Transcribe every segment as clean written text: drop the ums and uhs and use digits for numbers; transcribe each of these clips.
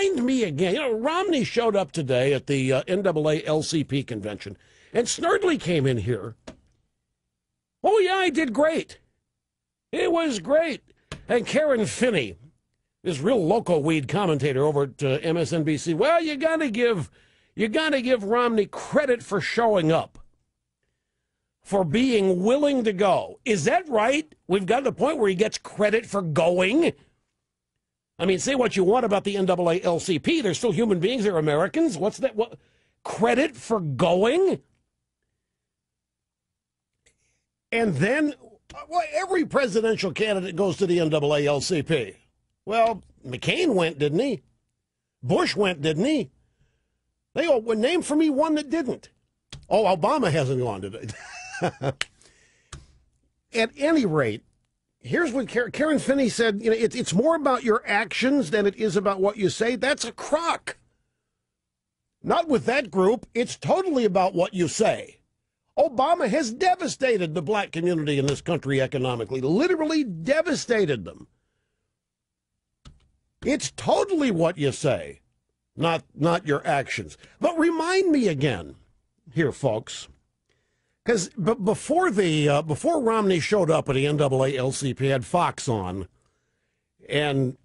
remind me again, Romney showed up today at the NAACP convention, and Snerdley came in here. Oh, yeah, I did great. It was great. And Karen Finney, this real loco weed commentator over at MSNBC, well, you gotta give Romney credit for showing up, for being willing to go. Is that right? We've got to the point where he gets credit for going? I mean, say what you want about the NAACP. They're still human beings. They're Americans. What's that? What, credit for going? And then, well, every presidential candidate goes to the NAACP. Well, McCain went, didn't he? Bush went, didn't he? They all name for me one that didn't. Oh, Obama hasn't gone today. At any rate, here's what Karen Finney said. It's more about your actions than it is about what you say. That's a crock. Not with that group. It's totally about what you say. Obama has devastated the black community in this country economically, literally devastated them. It's totally what you say, not your actions. But remind me again here, folks, because before Romney showed up at the NAACP, had Fox on, and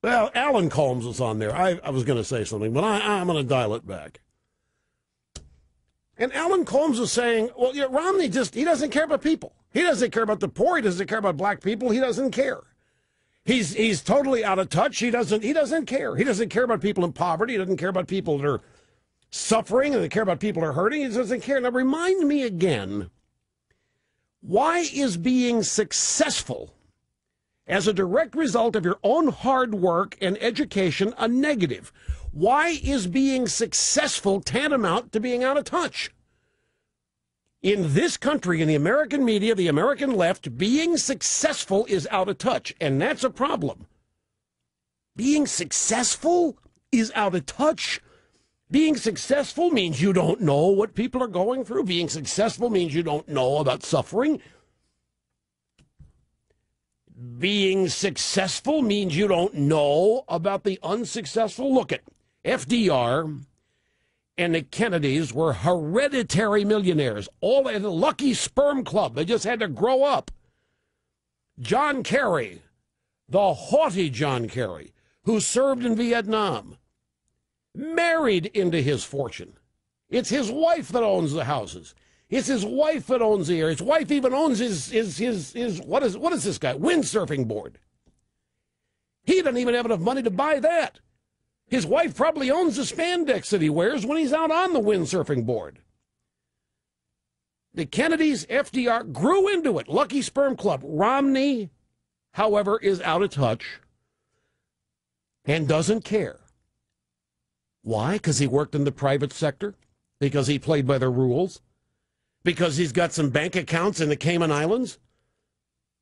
well, Alan Colmes was on there. I was going to say something, but I'm going to dial it back. And Alan Colmes was saying, well, Romney he doesn't care about people. He doesn't care about the poor. He doesn't care about black people. He doesn't care. He's totally out of touch. He doesn't care. He doesn't care about people in poverty. He doesn't care about people that are suffering. He doesn't care about people that are hurting. He doesn't care. Now, remind me again, why is being successful as a direct result of your own hard work and education a negative? Why is being successful tantamount to being out of touch? In this country, in the American media, the American left, being successful is out of touch, and that's a problem. Being successful is out of touch. Being successful means you don't know what people are going through. Being successful means you don't know about suffering. Being successful means you don't know about the unsuccessful. Look at FDR and the Kennedys were hereditary millionaires. All in the lucky Sperm Club. They just had to grow up. John Kerry, the haughty John Kerry, who served in Vietnam, married into his fortune. It's his wife that owns the houses. It's his wife that owns the area. His wife even owns his what is this guy? Windsurfing board. He doesn't even have enough money to buy that. His wife probably owns the spandex that he wears when he's out on the windsurfing board. The Kennedys, FDR, grew into it. Lucky Sperm Club. Romney, however, is out of touch and doesn't care. Why? Because he worked in the private sector? Because he played by the rules? Because he's got some bank accounts in the Cayman Islands?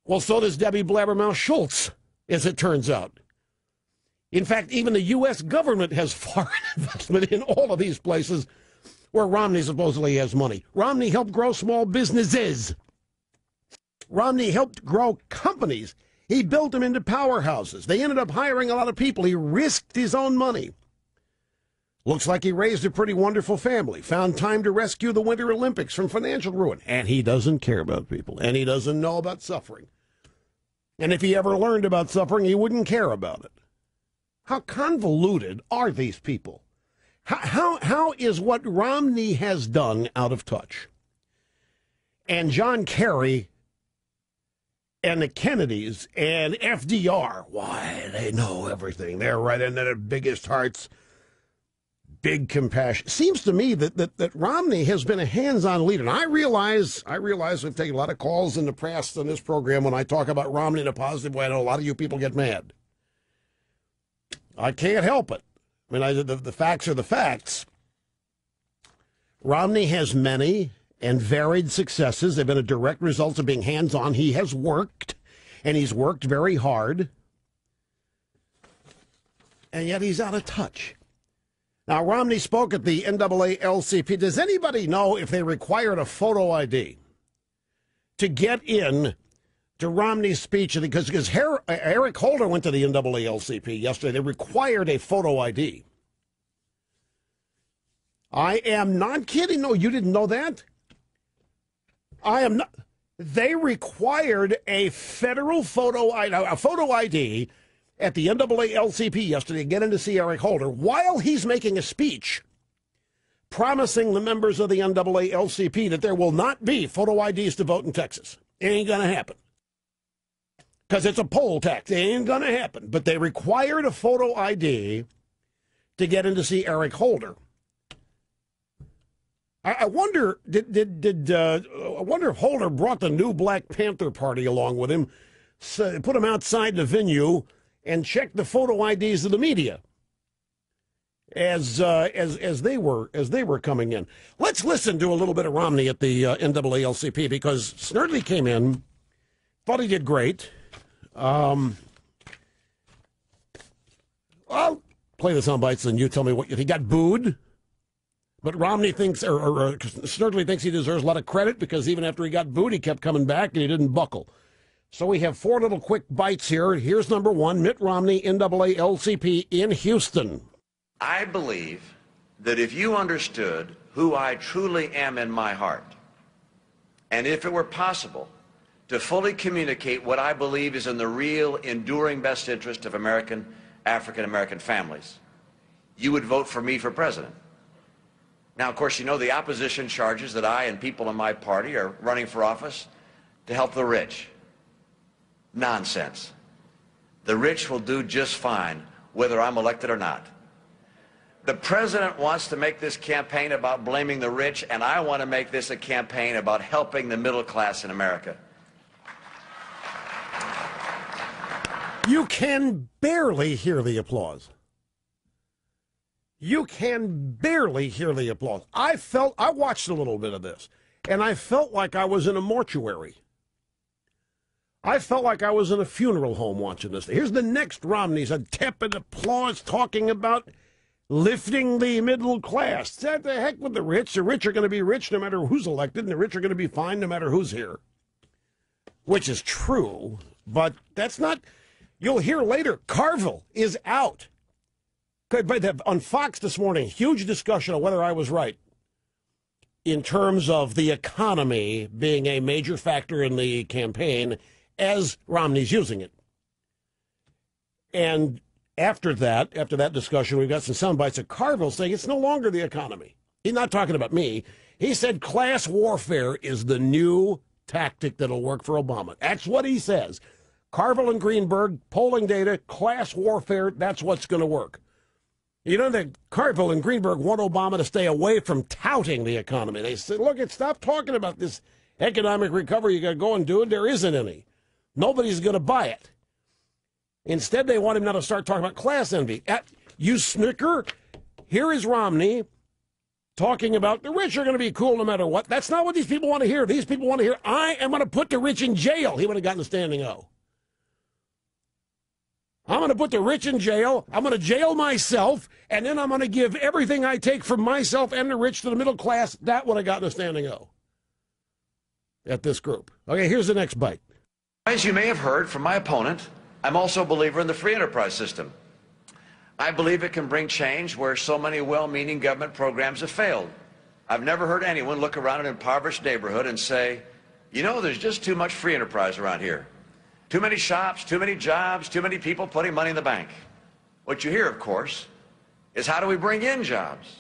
Well, so does Debbie Blabbermouth Schultz, as it turns out. In fact, even the U.S. government has foreign investment in all of these places where Romney supposedly has money. Romney helped grow small businesses. Romney helped grow companies. He built them into powerhouses. They ended up hiring a lot of people. He risked his own money. Looks like he raised a pretty wonderful family, found time to rescue the Winter Olympics from financial ruin. And he doesn't care about people, and he doesn't know about suffering. And if he ever learned about suffering, he wouldn't care about it. How convoluted are these people? How is what Romney has done out of touch? And John Kerry and the Kennedys and FDR, why, they know everything. They're right in their biggest hearts. Big compassion. Seems to me that Romney has been a hands-on leader. And I realize we've taken a lot of calls in the press on this program when I talk about Romney in a positive way. I know a lot of you people get mad. I can't help it. I mean, the facts are the facts. Romney has many and varied successes. They've been a direct result of being hands-on. He has worked, and he's worked very hard. And yet he's out of touch. Now, Romney spoke at the NAACP. Does anybody know if they required a photo ID to get in to Romney's speech because Eric Holder went to the NAACP yesterday. They required a photo ID. I am not kidding. No, you didn't know that? I am not. They required a federal photo ID at the NAACP yesterday to get in to see Eric Holder while he's making a speech promising the members of the NAACP that there will not be photo IDs to vote in Texas. It ain't going to happen. Because it's a poll tax. It ain't going to happen. But they required a photo ID to get in to see Eric Holder. I wonder, I wonder if Holder brought the new Black Panther Party along with him, put him outside the venue, and checked the photo IDs of the media as they were coming in. Let's listen to a little bit of Romney at the NAACP because Snerdley came in, thought he did great. I'll play the sound bites and you tell me what you think. He got booed. But Romney thinks, or Snerdley thinks he deserves a lot of credit because even after he got booed, he kept coming back and he didn't buckle. So we have 4 little quick bites here. Here's number 1, Mitt Romney, NAACP in Houston. I believe that if you understood who I truly am in my heart, and if it were possible to fully communicate what I believe is in the real, enduring best interest of African-American families, you would vote for me for president. Now, of course, you know the opposition charges that I and people in my party are running for office to help the rich. Nonsense. The rich will do just fine whether I'm elected or not. The president wants to make this campaign about blaming the rich, and I want to make this a campaign about helping the middle class in America. You can barely hear the applause. You can barely hear the applause. I watched a little bit of this, and I felt like I was in a mortuary. I felt like I was in a funeral home watching this. Here's the next Romney's, a tepid applause talking about lifting the middle class. What the heck with the rich? The rich are going to be rich no matter who's elected, and the rich are going to be fine no matter who's here. Which is true, but that's not... You'll hear later, Carville is out. On Fox this morning, huge discussion of whether I was right in terms of the economy being a major factor in the campaign as Romney's using it. And after that discussion, we've got some sound bites of Carville saying it's no longer the economy. He's not talking about me. He said class warfare is the new tactic that'll work for Obama. That's what he says. Carville and Greenberg, polling data, class warfare, that's what's going to work. You know that Carville and Greenberg want Obama to stay away from touting the economy. They said, look, stop talking about this economic recovery. You got to go and do it. There isn't any. Nobody's going to buy it. Instead, they want him now to start talking about class envy. You snicker. Here is Romney talking about the rich are going to be cool no matter what. That's not what these people want to hear. These people want to hear, I am going to put the rich in jail. He would have gotten a standing O. I'm going to put the rich in jail, I'm going to jail myself, and then I'm going to give everything I take from myself and the rich to the middle class. That would have gotten a standing O at this group. Okay, here's the next bite. As you may have heard from my opponent, I'm also a believer in the free enterprise system. I believe it can bring change where so many well-meaning government programs have failed. I've never heard anyone look around an impoverished neighborhood and say, you know, there's just too much free enterprise around here. Too many shops, too many jobs, too many people putting money in the bank. What you hear, of course, is how do we bring in jobs?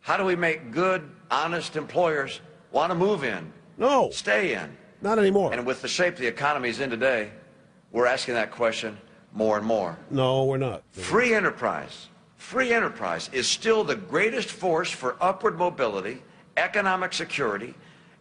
How do we make good, honest employers want to move in? No. Stay in? Not anymore. And with the shape the economy is in today, we're asking that question more and more. No, we're not. Free enterprise is still the greatest force for upward mobility, economic security,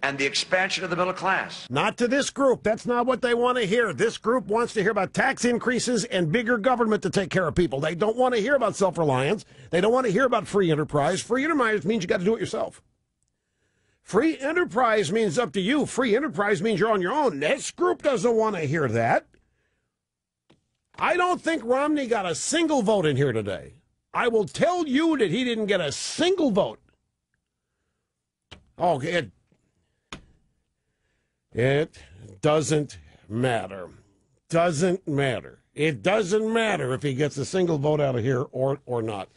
and the expansion of the middle class. Not to this group. That's not what they want to hear. This group wants to hear about tax increases and bigger government to take care of people. They don't want to hear about self-reliance. They don't want to hear about free enterprise. Free enterprise means you got to do it yourself. Free enterprise means up to you. Free enterprise means you're on your own. This group doesn't want to hear that. I don't think Romney got a single vote in here today. I will tell you that he didn't get a single vote. Okay, it doesn't matter. Doesn't matter. It doesn't matter if he gets a single vote out of here or not.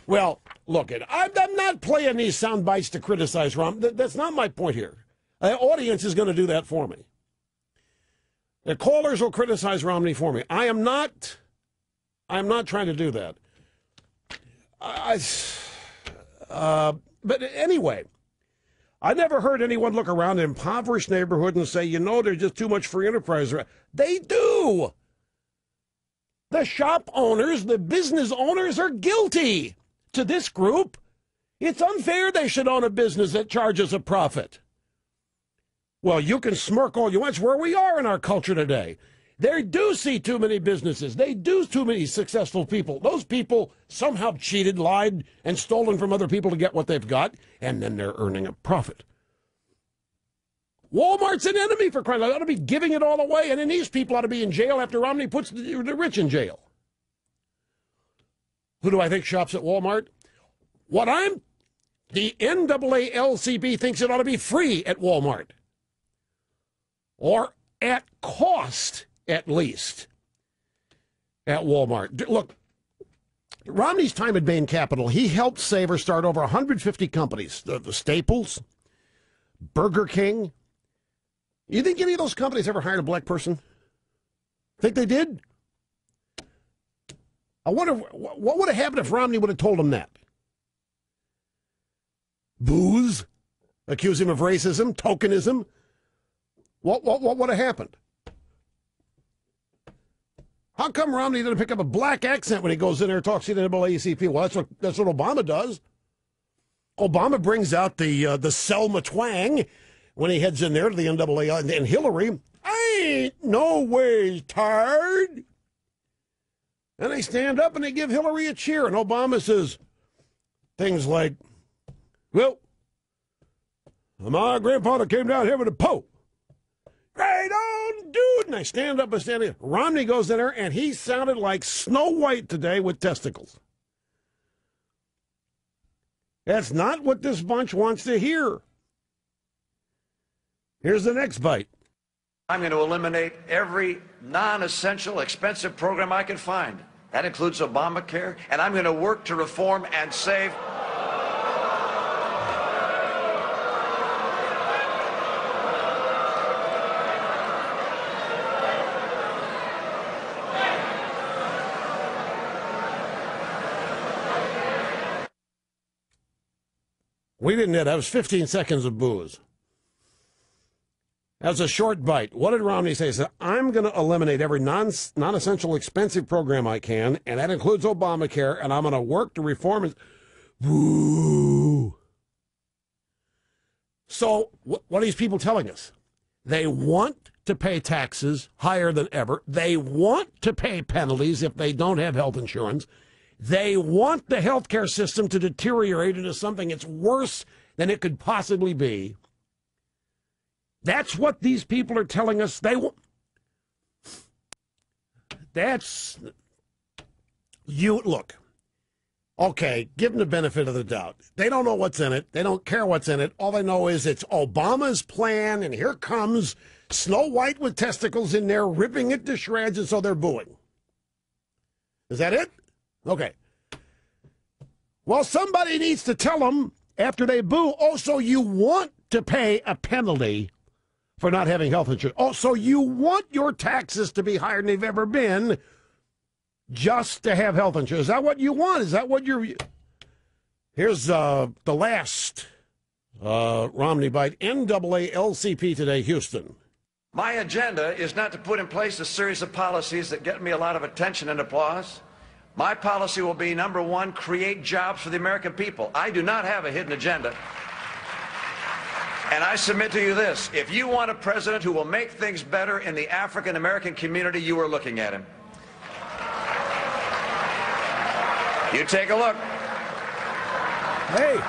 Well, look, I'm not playing these sound bites to criticize Romney. That's not my point here. The audience is going to do that for me. The callers will criticize Romney for me. I'm not trying to do that. But anyway, I never heard anyone look around an impoverished neighborhood and say, there's just too much free enterprise. They do. The shop owners, the business owners are guilty. To this group, it's unfair they should own a business that charges a profit. Well, you can smirk all you want. It's where we are in our culture today. They do see too many businesses. They do too many successful people. Those people somehow cheated, lied, and stolen from other people to get what they've got, and then they're earning a profit. Walmart's an enemy for crying out loud. They ought to be giving it all away, and then these people ought to be in jail after Romney puts the rich in jail. Who do I think shops at Walmart? The NAACP thinks it ought to be free at Walmart. Or at cost, at least, at Walmart. Look, Romney's time at Bain Capital, he helped save or start over 150 companies. The Staples, Burger King. You think any of those companies ever hired a black person? Think they did? I wonder what would have happened if Romney would have told him that. Booze? Accuse him of racism? Tokenism? What would have happened? How come Romney didn't pick up a black accent when he goes in there and talks to the NAACP? Well, that's what Obama does. Obama brings out the Selma twang when he heads in there to the NAACP. And Hillary, I ain't no ways tired. And they stand up and they give Hillary a cheer. And Obama says things like, well, my grandfather came down here with a Pope. Right on, dude. And I stand up and stand in. Romney goes in there, and he sounded like Snow White today with testicles. That's not what this bunch wants to hear. Here's the next bite. I'm going to eliminate every non-essential, expensive program I can find. That includes Obamacare, and I'm going to work to reform and save. We didn't hit. That was 15 seconds of booze. That was a short bite. What did Romney say? He said, I'm going to eliminate every non-essential expensive program I can, and that includes Obamacare, and I'm going to work to reform it. Boo. So what are these people telling us? They want to pay taxes higher than ever. They want to pay penalties if they don't have health insurance. They want the health care system to deteriorate into something that's worse than it could possibly be. That's what these people are telling us they want. That's, you, look, okay, give them the benefit of the doubt. They don't know what's in it. They don't care what's in it. All they know is it's Obama's plan, and here comes Snow White with testicles in there, ripping it to shreds, and so they're booing. Is that it? Okay. Well, somebody needs to tell them after they boo, oh, so you want to pay a penalty for not having health insurance. Oh, so you want your taxes to be higher than they've ever been just to have health insurance. Is that what you want? Is that what you're... Here's the last Romney bite. NAACP today, Houston. My agenda is not to put in place a series of policies that get me a lot of attention and applause. My policy will be, number one, create jobs for the American people. I do not have a hidden agenda. And I submit to you this. If you want a president who will make things better in the African-American community, you are looking at him. You take a look. Hey.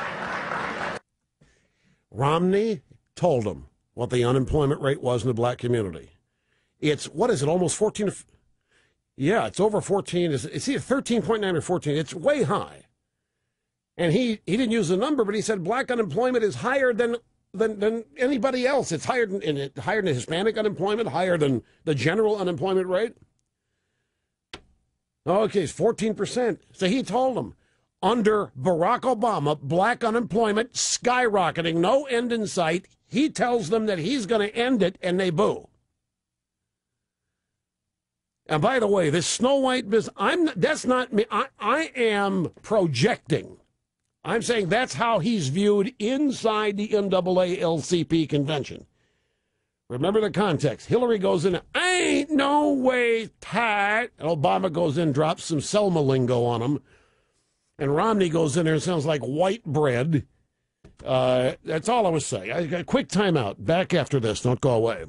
Romney told him what the unemployment rate was in the black community. It's, what is it, almost 14? Yeah, it's over 14. It's either 13.9 or 14. It's way high. And he didn't use the number, but he said black unemployment is higher than than anybody else. It's higher than Hispanic unemployment, higher than the general unemployment rate. Okay, it's 14%. So he told them, under Barack Obama, black unemployment skyrocketing, no end in sight. He tells them that he's going to end it, and they boo. And by the way, this Snow White business, that's not me. I am projecting. I'm saying that's how he's viewed inside the NAACP convention. Remember the context. Hillary goes in, ain't no way, Pat. And Obama goes in, drops some Selma lingo on him. And Romney goes in there and sounds like white bread. That's all I was saying. I got a quick timeout. Back after this. Don't go away.